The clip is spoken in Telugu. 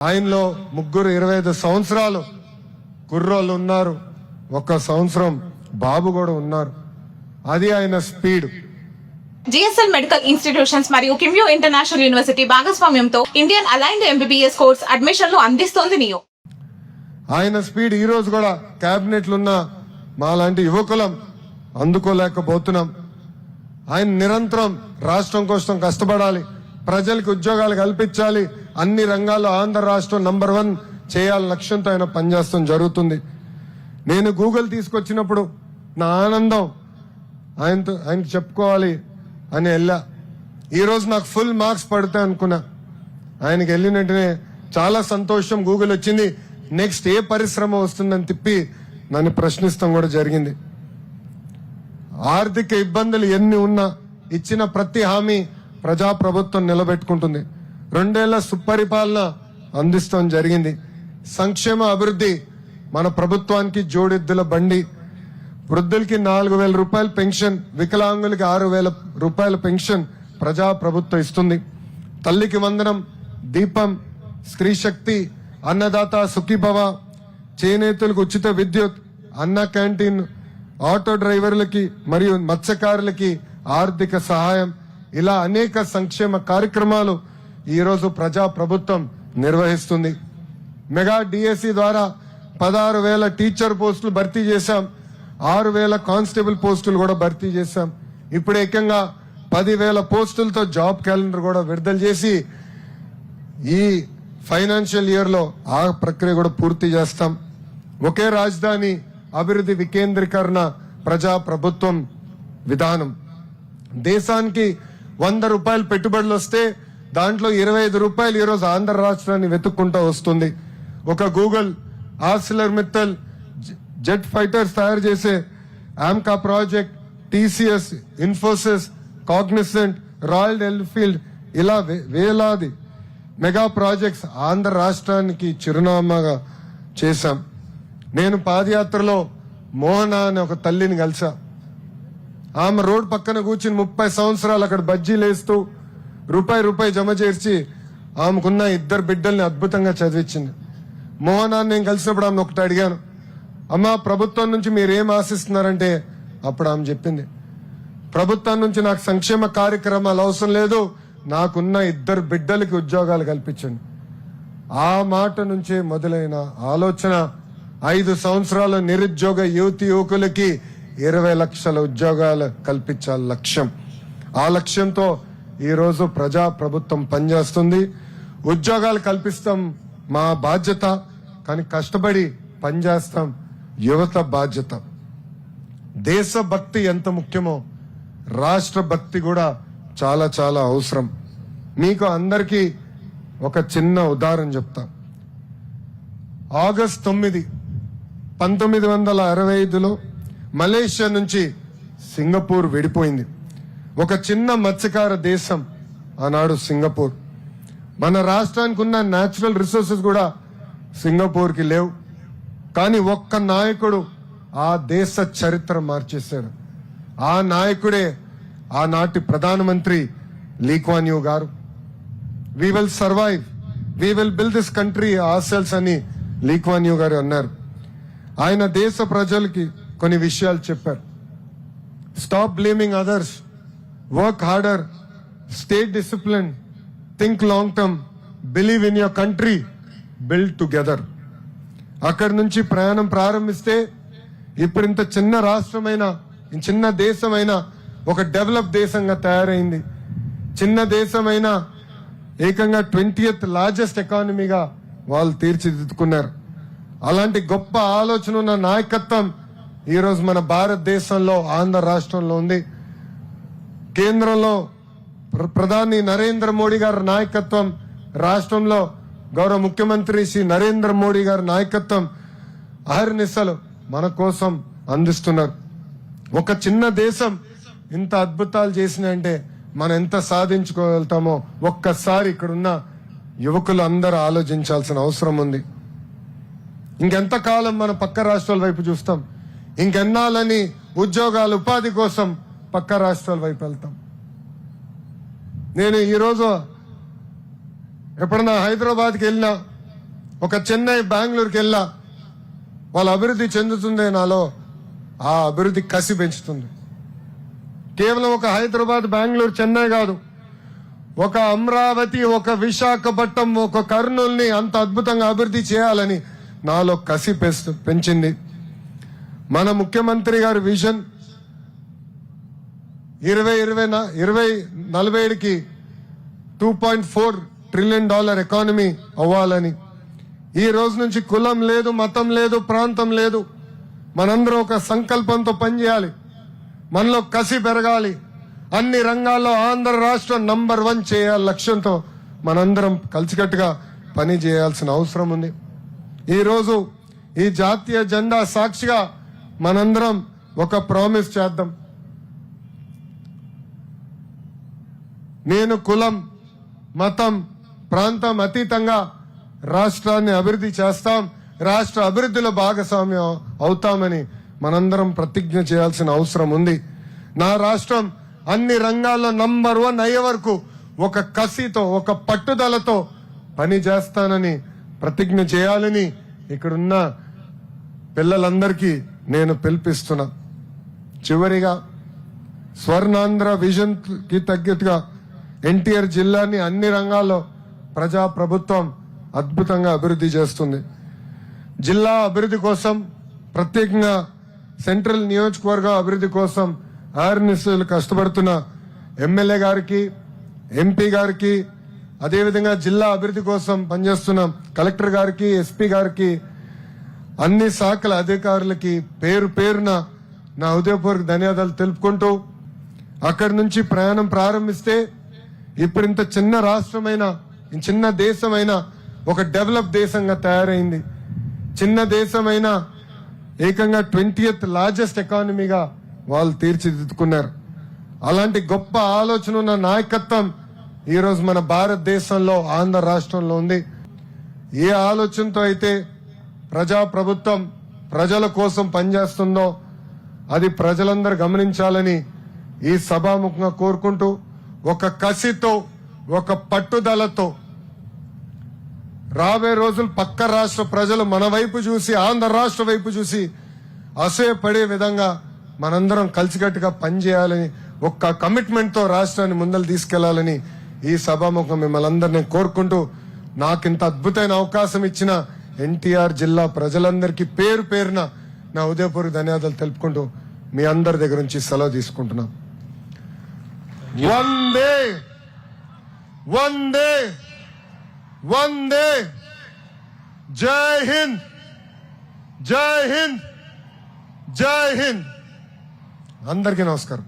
ఆయనలో ముగ్గురు 25 సంవత్సరాలు కుర్రోళ్ళు ఉన్నారు, 1 సంవత్సరం బాబు కూడా ఉన్నారు. అది ఆయన స్పీడ్. జిఎస్ఎల్ మెడికల్ ఇన్స్టిట్యూషన్స్ మరియు కిమ్యూ ఇంటర్నేషనల్ యూనివర్సిటీ భాగస్వామ్యంతో ఇండియన్ అలైన్డ్ ఎంబీబీఎస్ కోర్స్ అడ్మిషన్లు అందిస్తోంది నియో. ఆయన స్పీడ్ ఈ రోజు కూడా క్యాబినెట్లున్న మాలాంటి యువకులం అందుకోలేకపోతున్నాం. ఆయన నిరంతరం రాష్ట్రం కోసం కష్టపడాలి, ప్రజలకు ఉద్యోగాలు కల్పించాలి, అన్ని రంగాల్లో ఆంధ్ర రాష్ట్రం నంబర్ 1 చేయాలని లక్ష్యంతో ఆయన పనిచేస్తాం జరుగుతుంది. నేను గూగుల్ తీసుకొచ్చినప్పుడు నా ఆనందం ఆయనకి చెప్పుకోవాలి అని వెళ్ళా. ఈరోజు నాకు ఫుల్ మార్క్స్ పడతాయి అనుకున్నా. ఆయనకి వెళ్ళిన వెంటనే చాలా సంతోషం, గూగుల్ వచ్చింది, నెక్స్ట్ ఏ పరిశ్రమ వస్తుందని తిప్పి నన్ను ప్రశ్నిస్తాం కూడా జరిగింది. ఆర్థిక ఇబ్బందులు ఎన్ని ఉన్నా ఇచ్చిన ప్రతి హామీ ప్రజాప్రభుత్వం నిలబెట్టుకుంటుంది. 2 ఏళ్ల సుపరిపాలన అందిస్తాం జరిగింది. సంక్షేమ అభివృద్ధి మన ప్రభుత్వానికి జోడెద్దుల బండి. వృద్ధులకి 4,000 రూపాయల పెన్షన్, వికలాంగులకి 6,000 రూపాయల పెన్షన్ ప్రజాప్రభుత్వం ఇస్తుంది. తల్లికి వందనం, దీపం, స్త్రీ శక్తి, అన్నదాత సుఖీభవ, చేనేతలకు ఉచిత విద్యుత్, అన్న క్యాంటీన్, ఆటో డ్రైవర్లకి మరియు మత్స్యకారులకి ఆర్థిక సహాయం, ఇలా అనేక సంక్షేమ కార్యక్రమాలు ఈరోజు ప్రజా ప్రభుత్వం నిర్వహిస్తుంది. మెగా డిఎస్సి ద్వారా 16,000 టీచర్ పోస్టులు భర్తీ చేశాం, 6,000 కానిస్టేబుల్ పోస్టులు కూడా భర్తీ చేశాం. ఇప్పుడు ఏకంగా 10,000 పోస్టులతో జాబ్ క్యాలెండర్ కూడా విడుదల చేసి ఈ ఫైనాన్షియల్ ఇయర్ లో ఆ ప్రక్రియ కూడా పూర్తి చేస్తాం. ఒకే రాజధాని అభివృద్ధి వికేంద్రీకరణ ప్రజా ప్రభుత్వం విధానం. దేశానికి 100 రూపాయలు పెట్టుబడులు వస్తే దాంట్లో 25 రూపాయలు ఈరోజు ఆంధ్ర రాష్ట్రాన్ని వెతుక్కుంటూ వస్తుంది. ఒక Google, Arcelor Mittal, jet fighters తయారు చేసే AMCA project, TCS, Infosys, Cognizant, royal Enfield, ఇలా వేలాది మెగా ప్రాజెక్ట్స్ ఆంధ్ర రాష్ట్రానికి చిరునామాగా చేశాం. నేను పాదయాత్రలో మోహన అనే ఒక తల్లిని కలిసా. ఆమె రోడ్ పక్కన కూర్చుని 30 సంవత్సరాలు అక్కడ బజ్జీలు వేస్తూ రూపాయి జమ చేర్చి ఆమెకున్న 2 బిడ్డల్ని అద్భుతంగా చదివించింది. మోహనాన్ని నేను కలిసినప్పుడు ఆమె ఒకటి అడిగాను, అమ్మా ప్రభుత్వం నుంచి మీరేం ఆశిస్తున్నారంటే అప్పుడు ఆమె చెప్పింది, ప్రభుత్వం నుంచి నాకు సంక్షేమ కార్యక్రమాలు అవసరం లేదు, నాకున్న 2 బిడ్డలకి ఉద్యోగాలు కల్పించండి. ఆ మాట నుంచే మొదలైన ఆలోచన 5 సంవత్సరాల నిరుద్యోగ యువకులకి 20 లక్షల ఉద్యోగాలు కల్పించాలి లక్ష్యం. ఆ లక్ష్యంతో ఈరోజు ప్రజా ప్రభుత్వం పనిచేస్తుంది. ఉద్యోగాలు కల్పిస్తాం మా బాధ్యత, కానీ కష్టపడి పనిచేస్తాం యువత బాధ్యత. దేశభక్తి ఎంత ముఖ్యమో రాష్ట్ర భక్తి కూడా చాలా చాలా అవసరం. మీకు అందరికీ ఒక చిన్న ఉదాహరణ చెప్తా. ఆగస్ట్ 9, 1965లో మలేషియా నుంచి సింగపూర్ విడిపోయింది. ఒక చిన్న మత్స్యకార దేశం ఆనాడు సింగపూర్. మన రాష్ట్రానికి ఉన్న న్యాచురల్ రిసోర్సెస్ కూడా సింగపూర్కి లేవు, కానీ ఒక్క నాయకుడు ఆ దేశ చరిత్ర మార్చేశాడు. ఆ నాయకుడే ఆనాటి ప్రధానమంత్రి లీ క్వాన్ యూ గారు. We will survive, we will build this country ourselves అని లీ క్వాన్ యూ గారు అన్నారు. ఆయన దేశ ప్రజలకి కొన్ని విషయాలు చెప్పారు. Stop blaming others, work harder, stay discipline, think long term, believe in your country, build together. అక్కడి నుంచి ప్రయాణం ప్రారంభిస్తే ఇప్పుడు ఇంత చిన్న రాష్ట్రమైన, చిన్న దేశమైన ఒక డెవలప్ దేశంగా తయారైంది. చిన్న దేశమైన ఏకంగా 20th లార్జెస్ట్ ఎకానమీగా వాళ్ళు తీర్చిదిద్దుకున్నారు. అలాంటి గొప్ప ఆలోచన ఉన్న నాయకత్వం ఈరోజు మన భారతదేశంలో ఆంధ్ర రాష్ట్రంలో ఉంది. కేంద్రంలో ప్రధాని నరేంద్ర మోడీ గారి నాయకత్వం, రాష్ట్రంలో గౌరవ ముఖ్యమంత్రి శ్రీ నరేంద్ర మోడీ గారి నాయకత్వం అహర్నిశలు మన కోసం అందిస్తున్నారు. ఒక చిన్న దేశం ఇంత అద్భుతాలు చేసినంటే మనం ఎంత సాధించుకోగలుగుతామో ఒక్కసారి ఇక్కడున్న యువకులు అందరూ ఆలోచించాల్సిన అవసరం ఉంది. ఇంకెంత కాలం మన పక్క రాష్ట్రాల వైపు చూస్తాం? ఇంకెన్నాళ్ళని ఉద్యోగాలు, ఉపాధి కోసం పక్క రాష్ట్రాల వైపు వెళ్తాం? నేను ఈరోజు ఎప్పుడన్నా హైదరాబాద్కి వెళ్ళినా ఒక చెన్నై బెంగళూరుకి వెళ్ళా, వాళ్ళ అభివృద్ధి చెందుతుందే నాలో ఆ అభివృద్ధి కసి పెంచుతుంది. కేవలం ఒక హైదరాబాద్, బెంగళూరు, చెన్నై కాదు, ఒక అమరావతి, ఒక విశాఖపట్నం, ఒక కర్నూలుని అంత అద్భుతంగా అభివృద్ధి చేయాలని నాలో కసి పెంచింది. మన ముఖ్యమంత్రి గారి విజన్ 2047కి $2.4 ట్రిలియన్ ఎకానమీ అవ్వాలని. ఈ రోజు నుంచి కులం లేదు, మతం లేదు, ప్రాంతం లేదు, మనందరం ఒక సంకల్పంతో పనిచేయాలి. మనలో కసి పెరగాలి. అన్ని రంగాల్లో ఆంధ్ర రాష్ట్రం నంబర్ 1 చేయాలి లక్ష్యంతో మనందరం కలిసికట్టుగా పని చేయాల్సిన అవసరం ఉంది. ఈరోజు ఈ జాతీయ జెండా సాక్షిగా మనందరం ఒక ప్రామిస్ చేద్దాం. నేను కులం, మతం, ప్రాంతం అతీతంగా రాష్ట్రాన్ని అభివృద్ధి చేస్తాం, రాష్ట్ర అభివృద్ధిలో భాగస్వామ్యం అవుతామని మనందరం ప్రతిజ్ఞ చేయాల్సిన అవసరం ఉంది. నా రాష్ట్రం అన్ని రంగాల్లో నంబర్ 1 అయ్యే వరకు ఒక కసితో, ఒక పట్టుదలతో పని చేస్తానని ప్రతిజ్ఞ చేయాలని ఇక్కడున్న పిల్లలందరికీ నేను పిలిపిస్తున్నా. చివరిగా స్వర్ణాంధ్ర విజన్ కి తగ్గట్టుగా ఎన్టీఆర్ జిల్లాని అన్ని రంగాల్లో ప్రజా ప్రభుత్వం అద్భుతంగా అభివృద్ధి చేస్తుంది. జిల్లా అభివృద్ధి కోసం ప్రత్యేకంగా సెంట్రల్ నియోజకవర్గ అభివృద్ధి కోసం ఆర్నిస్లు కష్టపడుతున్న ఎమ్మెల్యే గారికి, ఎంపీ గారికి, అదేవిధంగా జిల్లా అభివృద్ధి కోసం పనిచేస్తున్న కలెక్టర్ గారికి, ఎస్పీ గారికి, అన్ని శాఖల అధికారులకి పేరు పేరున నా హృదయపూర్వక ధన్యవాదాలు తెలుపుకుంటూ, అక్కడి నుంచి ప్రయాణం ప్రారంభిస్తే ఇప్పుడు ఇంత చిన్న రాష్ట్రమైన, చిన్న దేశమైన ఒక డెవలప్ దేశంగా తయారైంది. చిన్న దేశమైన ఏకంగా 20th లార్జెస్ట్ ఎకానమీగా వాళ్ళు తీర్చిదిద్దుకున్నారు. అలాంటి గొప్ప ఆలోచన ఉన్న నాయకత్వం ఈరోజు మన భారతదేశంలో, ఆంధ్ర రాష్ట్రంలో ఉంది. ఏ ఆలోచనతో అయితే ప్రజా ప్రభుత్వం ప్రజల కోసం పనిచేస్తుందో అది ప్రజలందరూ గమనించాలని ఈ సభాముఖంగా కోరుకుంటూ, ఒక కసితో, ఒక పట్టుదలతో రాబోయే రోజులు పక్క రాష్ట్ర ప్రజలు మన వైపు చూసి, ఆంధ్ర రాష్ట్ర వైపు చూసి అసూయపడే విధంగా మనందరం కలిసికట్టుగా పనిచేయాలని, ఒక్క కమిట్మెంట్ తో రాష్ట్రాన్ని ముందలు తీసుకెళ్లాలని ఈ సభాముఖం మిమ్మల్ని అందరినీ కోరుకుంటూ, నాకింత అద్భుతమైన అవకాశం ఇచ్చిన ఎన్టీఆర్ జిల్లా ప్రజలందరికీ పేరు పేరున నా ఉదయపూర్వక ధన్యవాదాలు తెలుపుకుంటూ మీ అందరి దగ్గర నుంచి సెలవు తీసుకుంటున్నాం. వందే వందే వందే, జై హింద్, జై హింద్, జై హింద్. అందరికీ నమస్కారం.